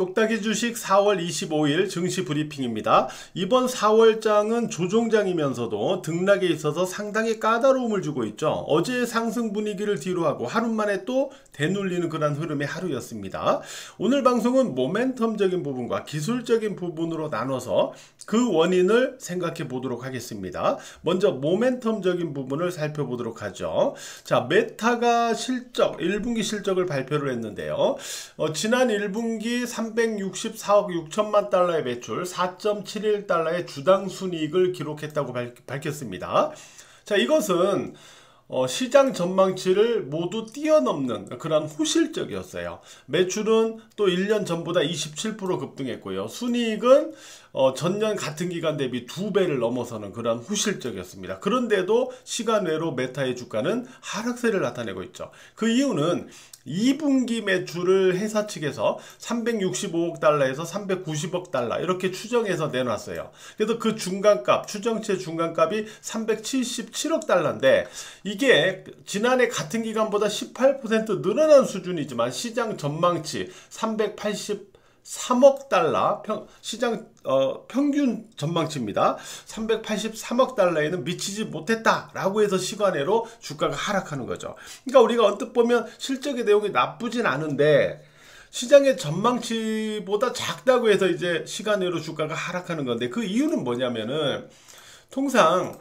똑딱이 주식 4월 25일 증시 브리핑입니다. 이번 4월장은 조종장이면서도 등락에 있어서 상당히 까다로움을 주고 있죠. 어제의 상승 분위기를 뒤로하고 하루 만에 또 되눌리는 그런 흐름의 하루였습니다. 오늘 방송은 모멘텀적인 부분과 기술적인 부분으로 나눠서 그 원인을 생각해 보도록 하겠습니다. 먼저 모멘텀적인 부분을 살펴보도록 하죠. 자, 메타가 1분기 실적을 발표를 했는데요. 지난 1분기 364억 6천만 달러의 매출, 4.71달러의 주당 순이익을 기록했다고 밝혔습니다. 자, 이것은 시장 전망치를 모두 뛰어넘는 그런 호실적이었어요. 매출은 또 1년 전보다 27% 급등했고요. 순이익은 전년 같은 기간 대비 2배를 넘어서는 그런 호실적이었습니다. 그런데도 시간 외로 메타의 주가는 하락세를 나타내고 있죠. 그 이유는 2분기 매출을 회사 측에서 365억 달러에서 390억 달러 이렇게 추정해서 내놨어요. 그래서 그 중간값, 추정치 중간값이 377억 달러인데 이게 지난해 같은 기간보다 18% 늘어난 수준이지만 시장 전망치 383억 달러 시장 평균 전망치입니다. 383억 달러에는 미치지 못했다라고 해서 시간외로 주가가 하락하는 거죠. 그러니까 우리가 언뜻 보면 실적의 내용이 나쁘진 않은데 시장의 전망치보다 작다고 해서 이제 시간외로 주가가 하락하는 건데 그 이유는 뭐냐면은 통상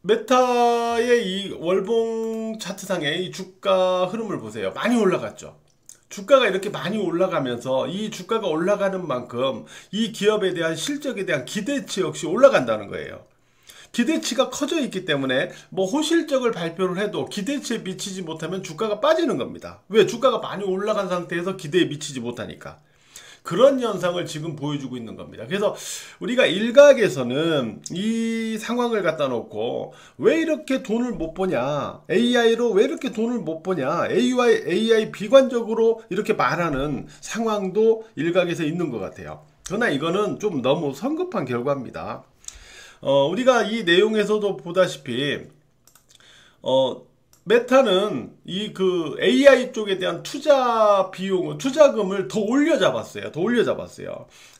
메타의 이 월봉 차트상의 이 주가 흐름을 보세요. 많이 올라갔죠. 주가가 이렇게 많이 올라가면서 이 주가가 올라가는 만큼 이 기업에 대한 실적에 대한 기대치 역시 올라간다는 거예요. 기대치가 커져 있기 때문에 뭐 호실적을 발표를 해도 기대치에 미치지 못하면 주가가 빠지는 겁니다. 왜? 주가가 많이 올라간 상태에서 기대에 미치지 못하니까. 그런 현상을 지금 보여주고 있는 겁니다. 그래서 우리가 일각에서는 이 상황을 갖다 놓고 왜 이렇게 돈을 못 버냐, AI로 왜 이렇게 돈을 못 버냐, AI 비관적으로 이렇게 말하는 상황도 일각에서 있는 것 같아요. 그러나 이거는 좀 너무 성급한 결과입니다. 우리가 이 내용에서도 보다시피 메타는 이 AI 쪽에 대한 투자금을 더 올려잡았어요.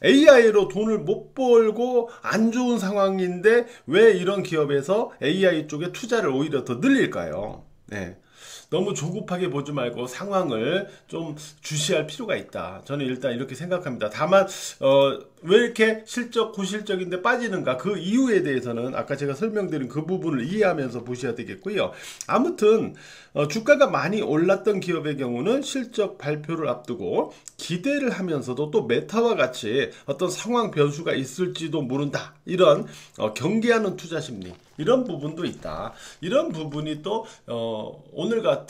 AI로 돈을 못 벌고 안 좋은 상황인데 왜 이런 기업에서 AI 쪽에 투자를 오히려 더 늘릴까요? 네. 너무 조급하게 보지 말고 상황을 좀 주시할 필요가 있다. 저는 일단 이렇게 생각합니다. 다만 왜 이렇게 고실적인데 빠지는가 그 이유에 대해서는 아까 제가 설명드린 그 부분을 이해하면서 보셔야 되겠고요. 아무튼 주가가 많이 올랐던 기업의 경우는 실적 발표를 앞두고 기대를 하면서도 또 메타와 같이 어떤 상황 변수가 있을지도 모른다. 이런 경계하는 투자 심리 이런 부분도 있다. 이런 부분이 또 오늘 같은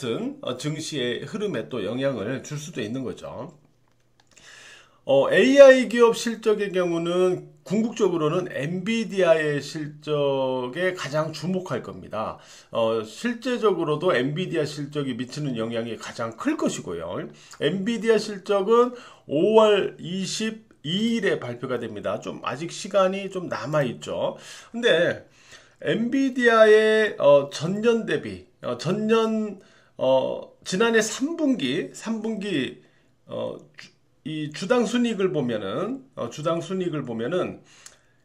증시의 흐름에 또 영향을 줄 수도 있는 거죠. AI 기업 실적의 경우는 궁극적으로는 엔비디아의 실적에 가장 주목할 겁니다. 실제적으로도 엔비디아 실적이 미치는 영향이 가장 클 것이고요. 엔비디아 실적은 5월 22일에 발표가 됩니다. 좀 아직 시간이 좀 남아있죠. 근데 엔비디아의 전년 대비 지난해 3분기 이 주당 순이익을 보면은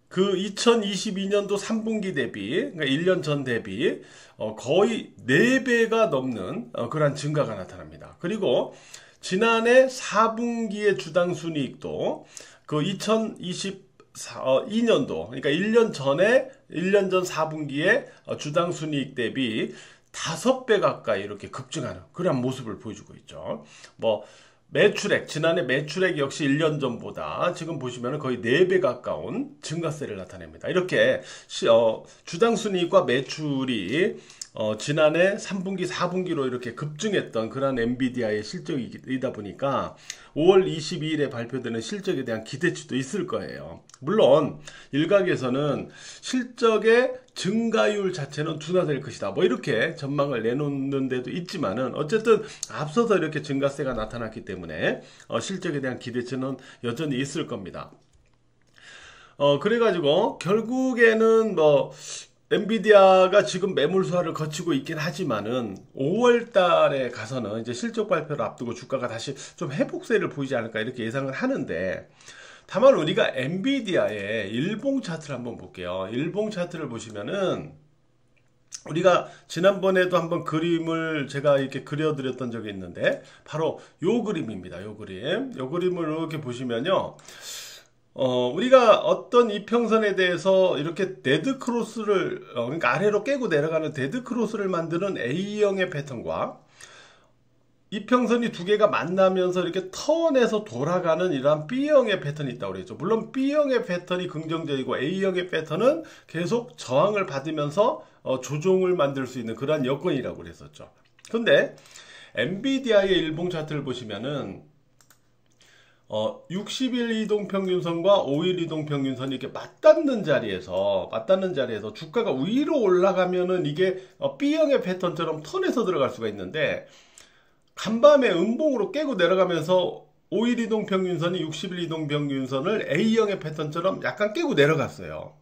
그 2022년도 3분기 대비 그러니까 1년 전 대비 거의 4배가 넘는 그러한 증가가 나타납니다. 그리고 지난해 4분기의 주당 순이익도 그 2022년도 그러니까 1년 전 4분기에 주당 순이익 대비 5배 가까이 이렇게 급증하는 그런 모습을 보여주고 있죠. 지난해 매출액 역시 1년 전보다 지금 보시면 거의 4배 가까운 증가세를 나타냅니다. 이렇게 주당 순이익과 매출이 지난해 3분기, 4분기로 이렇게 급증했던 그런 엔비디아의 실적이다 보니까 5월 22일에 발표되는 실적에 대한 기대치도 있을 거예요. 물론 일각에서는 실적의 증가율 자체는 둔화될 것이다. 이렇게 전망을 내놓는 데도 있지만은 어쨌든 앞서서 이렇게 증가세가 나타났기 때문에 실적에 대한 기대치는 여전히 있을 겁니다. 그래가지고 결국에는 엔비디아가 지금 매물 소화를 거치고 있긴 하지만은 5월 달에 가서는 이제 실적 발표를 앞두고 주가가 다시 좀 회복세를 보이지 않을까 이렇게 예상을 하는데, 다만 우리가 엔비디아의 일봉 차트를 한번 볼게요. 일봉 차트를 보시면은 우리가 지난번에도 한번 그림을 제가 이렇게 그려드렸던 적이 있는데, 바로 요 그림입니다. 요 그림. 요 그림을 이렇게 보시면요. 우리가 어떤 이평선에 대해서 이렇게 데드 크로스를, 그러니까 아래로 깨고 내려가는 데드 크로스를 만드는 A형의 패턴과 이평선이 두 개가 만나면서 이렇게 턴해서 돌아가는 이러한 B형의 패턴이 있다고 그랬죠. 물론 B형의 패턴이 긍정적이고 A형의 패턴은 계속 저항을 받으면서 조정을 만들 수 있는 그러한 여건이라고 그랬었죠. 근데 엔비디아의 일봉 차트를 보시면은 60일 이동평균선과 5일 이동평균선이 이렇게 맞닿는 자리에서 주가가 위로 올라가면은 이게 B형의 패턴처럼 턴해서 들어갈 수가 있는데, 간밤에 음봉으로 깨고 내려가면서 5일 이동평균선이 60일 이동평균선을 A형의 패턴처럼 약간 깨고 내려갔어요.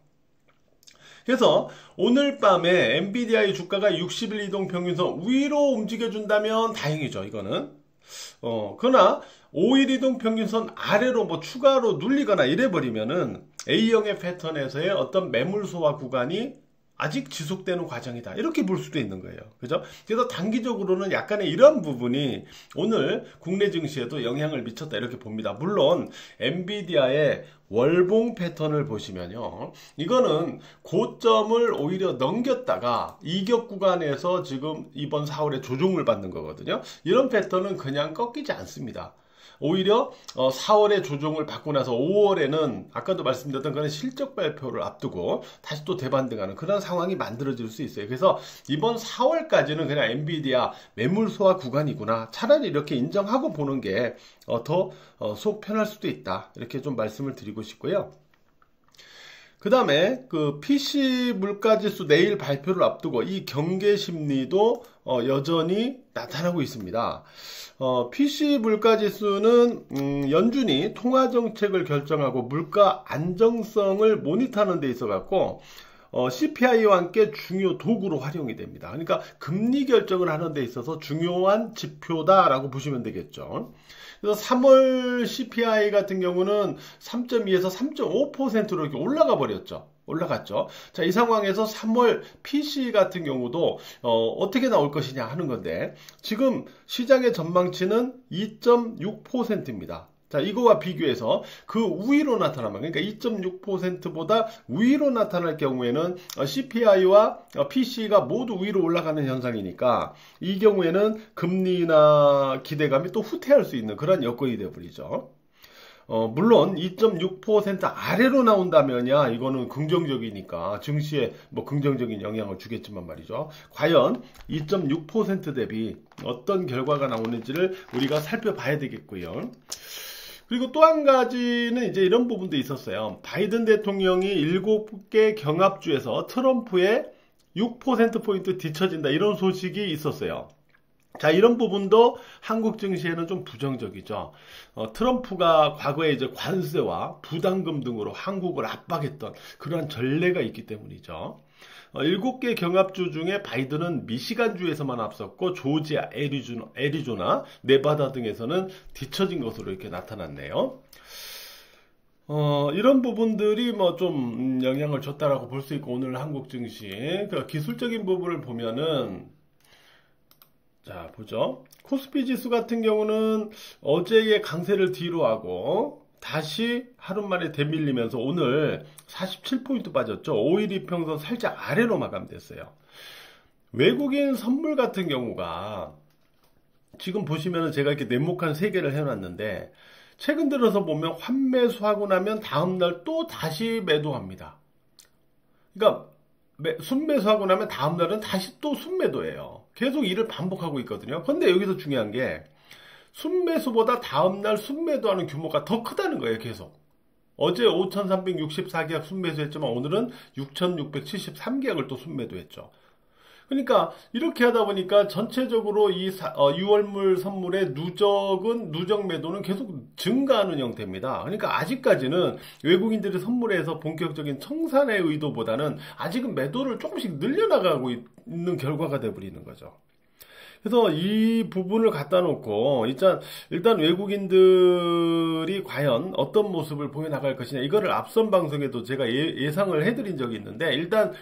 그래서 오늘 밤에 엔비디아의 주가가 60일 이동평균선 위로 움직여준다면 다행이죠, 이거는. 그러나 5일 이동평균선 아래로 뭐 추가로 눌리거나 이래버리면은 A형의 패턴에서의 어떤 매물 소화 구간이 아직 지속되는 과정이다, 이렇게 볼 수도 있는 거예요. 그죠? 그래서 단기적으로는 약간의 이런 부분이 오늘 국내 증시에도 영향을 미쳤다, 이렇게 봅니다. 물론 엔비디아의 월봉 패턴을 보시면요, 이거는 고점을 오히려 넘겼다가 이격 구간에서 지금 이번 4월에 조정을 받는 거거든요. 이런 패턴은 그냥 꺾이지 않습니다. 오히려 4월에 조정을 받고 나서 5월에는 아까도 말씀드렸던 그런 실적 발표를 앞두고 다시 또 대반등하는 그런 상황이 만들어질 수 있어요. 그래서 이번 4월까지는 그냥 엔비디아 매물 소화 구간이구나, 차라리 이렇게 인정하고 보는 게 더 속 편할 수도 있다, 이렇게 좀 말씀을 드리고 싶고요. 그 다음에 그 PC 물가지수 내일 발표를 앞두고 이 경계 심리도 여전히 나타나고 있습니다. PC 물가지수는 연준이 통화정책을 결정하고 물가 안정성을 모니터하는 데 있어 갖고 CPI와 함께 중요 도구로 활용이 됩니다. 그러니까 금리 결정을 하는 데 있어서 중요한 지표다라고 보시면 되겠죠. 그래서 3월 CPI 같은 경우는 3.2에서 3.5%로 이렇게 올라갔죠. 자, 이 상황에서 3월 PC 같은 경우도 어떻게 나올 것이냐 하는 건데, 지금 시장의 전망치는 2.6%입니다. 자, 이거와 비교해서 그 위로 나타나면, 그러니까 2.6%보다 위로 나타날 경우에는 CPI와 PC가 모두 위로 올라가는 현상이니까, 이 경우에는 금리나 기대감이 또 후퇴할 수 있는 그런 여건이 되어버리죠. 물론 2.6% 아래로 나온다면야 이거는 긍정적이니까 증시에 뭐 긍정적인 영향을 주겠지만 말이죠. 과연 2.6% 대비 어떤 결과가 나오는지를 우리가 살펴봐야 되겠고요. 그리고 또 한 가지는 이제 이런 부분도 있었어요. 바이든 대통령이 7개 경합주에서 트럼프의 6%포인트 뒤처진다, 이런 소식이 있었어요. 자, 이런 부분도 한국 증시에는 좀 부정적이죠. 트럼프가 과거에 이제 관세와 부담금 등으로 한국을 압박했던 그러한 전례가 있기 때문이죠. 7개 경합주 중에 바이든은 미시간주에서만 앞섰고 조지아, 애리조나, 네바다 등에서는 뒤처진 것으로 이렇게 나타났네요. 이런 부분들이 뭐 좀 영향을 줬다라고 볼 수 있고, 오늘 한국 증시 그 기술적인 부분을 보면은, 자, 보죠. 코스피 지수 같은 경우는 어제의 강세를 뒤로 하고 다시 하루 만에 대밀리면서 오늘 47포인트 빠졌죠. 5일 이평선 살짝 아래로 마감됐어요. 외국인 선물 같은 경우가 지금 보시면은 제가 이렇게 네모칸 3개를 해놨는데, 최근 들어서 보면 환매수하고 나면 다음날 또 다시 매도합니다. 그러니까 순매수하고 나면 다음날은 다시 또 순매도예요. 계속 이를 반복하고 있거든요. 근데 여기서 중요한 게 순매수보다 다음날 순매도하는 규모가 더 크다는 거예요. 계속. 어제 5,364계약 순매수했지만 오늘은 6,673계약을 또 순매도했죠. 그러니까 이렇게 하다 보니까 전체적으로 이 6월물 선물의 누적 매도는 계속 증가하는 형태입니다. 그러니까 아직까지는 외국인들이 선물에서 본격적인 청산의 의도보다는 아직은 매도를 조금씩 늘려나가고 있는 결과가 돼버리는 거죠. 그래서 이 부분을 갖다 놓고 일단 외국인들이 과연 어떤 모습을 보여나갈 것이냐, 이거를 앞선 방송에도 제가 예상을 해드린 적이 있는데, 일단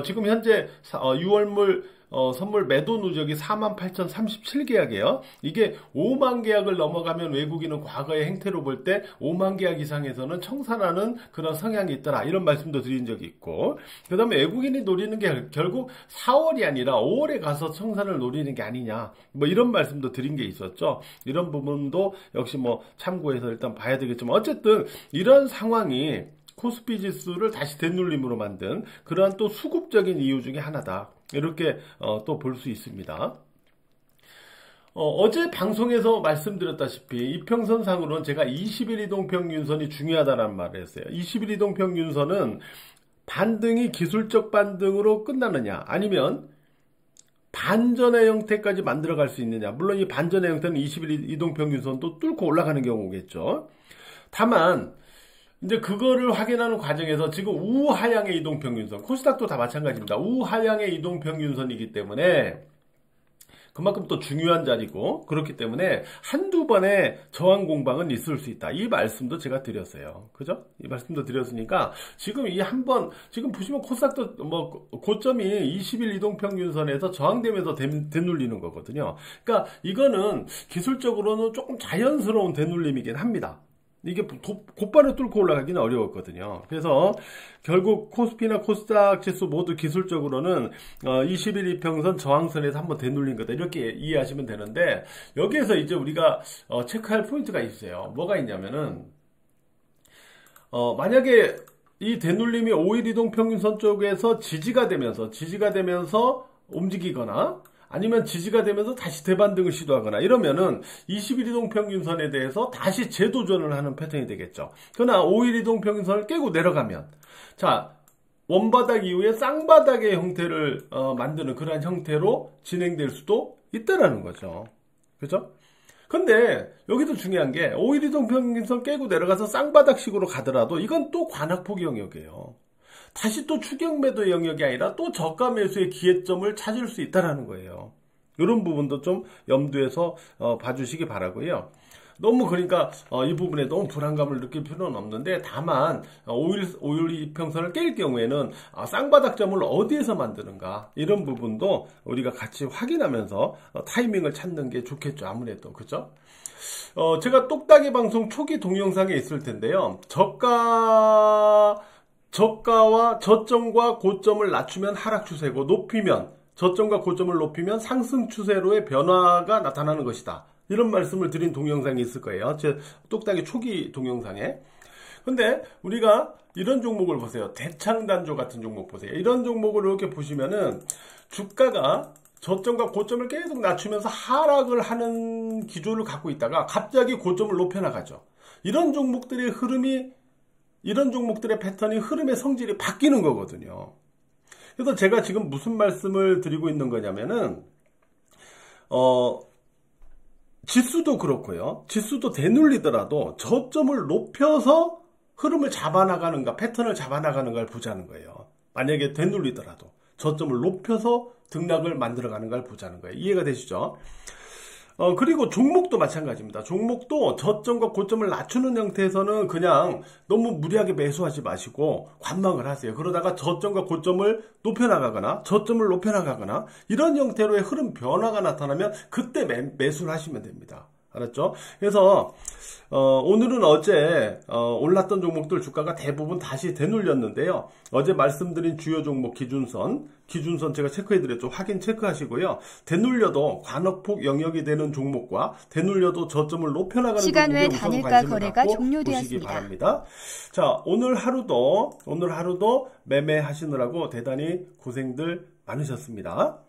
지금 현재 6월물 선물 매도 누적이 48,037계약이에요. 이게 5만 계약을 넘어가면 외국인은 과거의 행태로 볼 때 5만 계약 이상에서는 청산하는 그런 성향이 있더라, 이런 말씀도 드린 적이 있고, 그 다음에 외국인이 노리는 게 결국 4월이 아니라 5월에 가서 청산을 노리는 게 아니냐, 뭐 이런 말씀도 드린 게 있었죠. 이런 부분도 역시 뭐 참고해서 일단 봐야 되겠지만, 어쨌든 이런 상황이 코스피 지수를 다시 되눌림으로 만든 그러한 또 수급적인 이유 중에 하나다, 이렇게 또 볼 수 있습니다. 어제 방송에서 말씀드렸다시피 이평선상으로는 제가 20일 이동평균선이 중요하다는 말을 했어요. 20일 이동평균선은 반등이 기술적 반등으로 끝나느냐, 아니면 반전의 형태까지 만들어갈 수 있느냐. 물론 이 반전의 형태는 20일 이동평균선도 뚫고 올라가는 경우겠죠. 다만 이제 그거를 확인하는 과정에서 지금 우하향의 이동평균선, 코스닥도 다 마찬가지입니다. 우하향의 이동평균선이기 때문에 그만큼 또 중요한 자리고, 그렇기 때문에 한두 번의 저항 공방은 있을 수 있다, 이 말씀도 제가 드렸어요. 그죠? 이 말씀도 드렸으니까 지금 이 한번, 지금 보시면 코스닥도 뭐 고점이 20일 이동평균선에서 저항되면서 되눌리는 거거든요. 그러니까 이거는 기술적으로는 조금 자연스러운 되눌림이긴 합니다. 이게 곧바로 뚫고 올라가기는 어려웠거든요. 그래서 결국 코스피나 코스닥 지수 모두 기술적으로는 20일 이평선 저항선에서 한번 되눌린 거다, 이렇게 이해하시면 되는데, 여기에서 이제 우리가 체크할 포인트가 있어요. 뭐가 있냐면은 만약에 이 되눌림이 5일 이동평균선 쪽에서 지지가 되면서 움직이거나, 아니면 지지가 되면서 다시 대반등을 시도하거나 이러면은 20일 이동평균선에 대해서 다시 재도전을 하는 패턴이 되겠죠. 그러나 5일 이동평균선을 깨고 내려가면, 자, 원바닥 이후에 쌍바닥의 형태를 만드는 그러한 형태로 진행될 수도 있다라는 거죠. 그죠? 근데 여기도 중요한 게 5일 이동평균선 깨고 내려가서 쌍바닥식으로 가더라도 이건 또 관악폭 영역이에요. 다시 또 추격 매도 영역이 아니라 또 저가 매수의 기회점을 찾을 수 있다는 거예요. 이런 부분도 좀 염두에서 봐주시기 바라고요. 너무 그러니까 이 부분에 너무 불안감을 느낄 필요는 없는데, 다만 5일 이평선을 깰 경우에는 쌍바닥점을 어디에서 만드는가, 이런 부분도 우리가 같이 확인하면서 타이밍을 찾는 게 좋겠죠. 아무래도. 그죠? 제가 똑딱이 방송 초기 동영상에 있을 텐데요. 저가와 저점과 고점을 낮추면 하락 추세고, 저점과 고점을 높이면 상승 추세로의 변화가 나타나는 것이다, 이런 말씀을 드린 동영상이 있을 거예요. 제 똑딱이 초기 동영상에. 근데 우리가 이런 종목을 보세요. 대창단조 같은 종목 보세요. 이런 종목을 이렇게 보시면은 주가가 저점과 고점을 계속 낮추면서 하락을 하는 기조를 갖고 있다가 갑자기 고점을 높여나가죠. 이런 종목들의 패턴이, 흐름의 성질이 바뀌는 거거든요. 그래서 제가 지금 무슨 말씀을 드리고 있는 거냐면은, 지수도 그렇고요. 지수도 되눌리더라도 저점을 높여서 흐름을 잡아나가는가, 패턴을 잡아나가는가를 보자는 거예요. 만약에 되눌리더라도 저점을 높여서 등락을 만들어가는 걸 보자는 거예요. 이해가 되시죠? 그리고 종목도 마찬가지입니다. 종목도 저점과 고점을 낮추는 형태에서는 그냥 너무 무리하게 매수하지 마시고 관망을 하세요. 그러다가 저점과 고점을 높여나가거나 저점을 높여나가거나 이런 형태로의 흐름 변화가 나타나면 그때 매수를 하시면 됩니다. 알았죠? 그래서 오늘은 어제 올랐던 종목들 주가가 대부분 다시 되눌렸는데요. 어제 말씀드린 주요 종목 기준선 제가 체크해드렸죠. 확인 체크하시고요. 되눌려도 관악폭 영역이 되는 종목과 되눌려도 저점을 높여나가는 시간 외 종목에 단일가 거래가 종료되었습니다. 바랍니다. 자, 오늘 하루도 매매하시느라고 대단히 고생들 많으셨습니다.